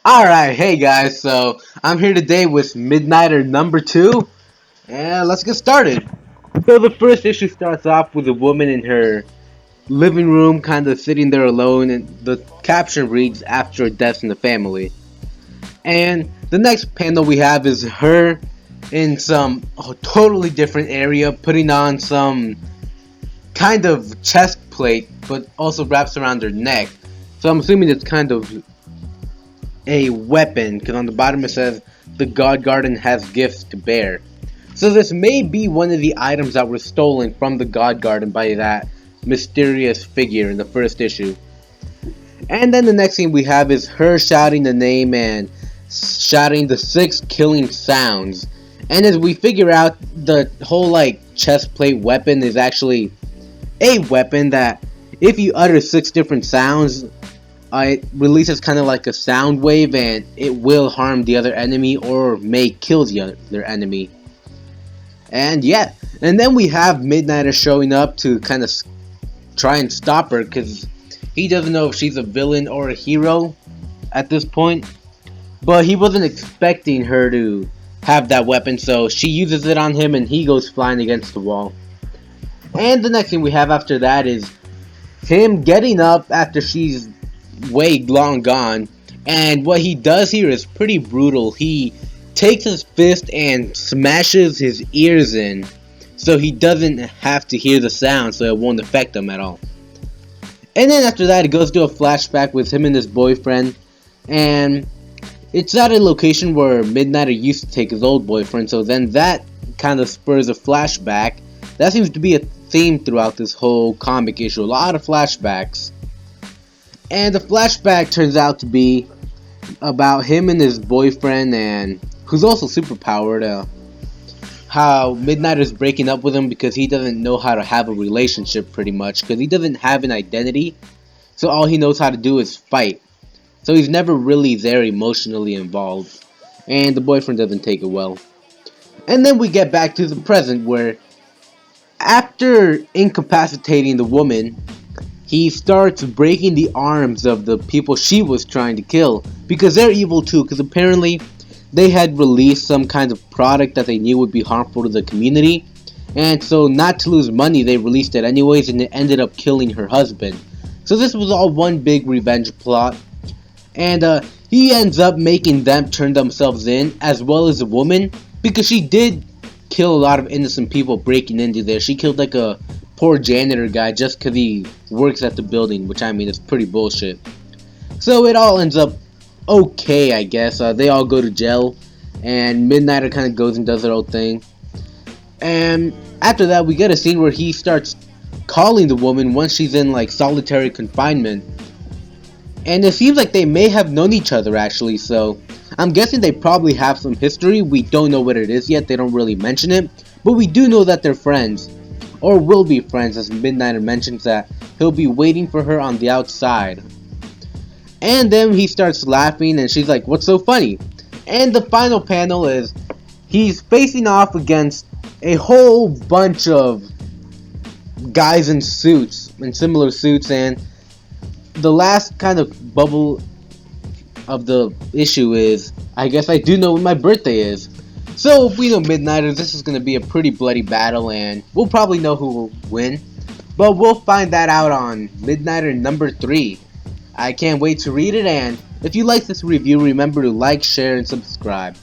Alright, hey guys, so I'm here today with Midnighter number 2, and let's get started. So the first issue starts off with a woman in her living room kind of sitting there alone, and the caption reads, "After a death in the family." And the next panel we have is her in some totally different area, putting on some kind of chest plate, but also wraps around her neck. So I'm assuming it's kind of a weapon, because on the bottom it says the God Garden has gifts to bear. So this may be one of the items that were stolen from the God Garden by that mysterious figure in the first issue. And then the next thing we have is her shouting the name and shouting the 6 killing sounds. And as we figure out, the whole chest plate weapon is actually a weapon that if you utter 6 different sounds, it releases kind of like a sound wave, and it will harm the other enemy or may kill the other enemy. And yeah, and then we have Midnighter showing up to kind of try and stop her, because he doesn't know if she's a villain or a hero at this point. But he wasn't expecting her to have that weapon, so she uses it on him and he goes flying against the wall. And the next thing we have after that is him getting up after she's way long gone, and what he does here is pretty brutal. He takes his fist and smashes his ears in so he doesn't have to hear the sound, so it won't affect him at all. And then after that it goes to a flashback with him and his boyfriend, and it's at a location where Midnighter used to take his old boyfriend, so then that kind of spurs a flashback. That seems to be a theme throughout this whole comic issue, a lot of flashbacks. And the flashback turns out to be about him and his boyfriend, and who's also superpowered, how Midnighter's breaking up with him because he doesn't know how to have a relationship, pretty much, because he doesn't have an identity, so all he knows how to do is fight. So he's never really there emotionally involved, and the boyfriend doesn't take it well. And then we get back to the present, where after incapacitating the woman, he starts breaking the arms of the people she was trying to kill, because they're evil too, because apparently they had released some kind of product that they knew would be harmful to the community, and so not to lose money they released it anyways, and it ended up killing her husband. So this was all one big revenge plot, and he ends up making them turn themselves in, as well as the woman, because she did kill a lot of innocent people breaking into there. She killed like a poor janitor guy just because he works at the building, which I mean is pretty bullshit. So it all ends up okay, I guess. They all go to jail, and Midnighter kind of goes and does their own thing. And after that, we get a scene where he starts calling the woman once she's in like solitary confinement. And it seems like they may have known each other actually, so I'm guessing they probably have some history. We don't know what it is yet, they don't really mention it, but we do know that they're friends, or will be friends, as Midnighter mentions that he'll be waiting for her on the outside. And then he starts laughing and she's like, "What's so funny?" And the final panel is he's facing off against a whole bunch of guys in suits, in similar suits, and the last kind of bubble of the issue is, I guess I do know when my birthday is. So if we know Midnighters, this is going to be a pretty bloody battle, and we'll probably know who will win. But we'll find that out on Midnighter number 3. I can't wait to read it, and if you like this review, remember to like, share, and subscribe.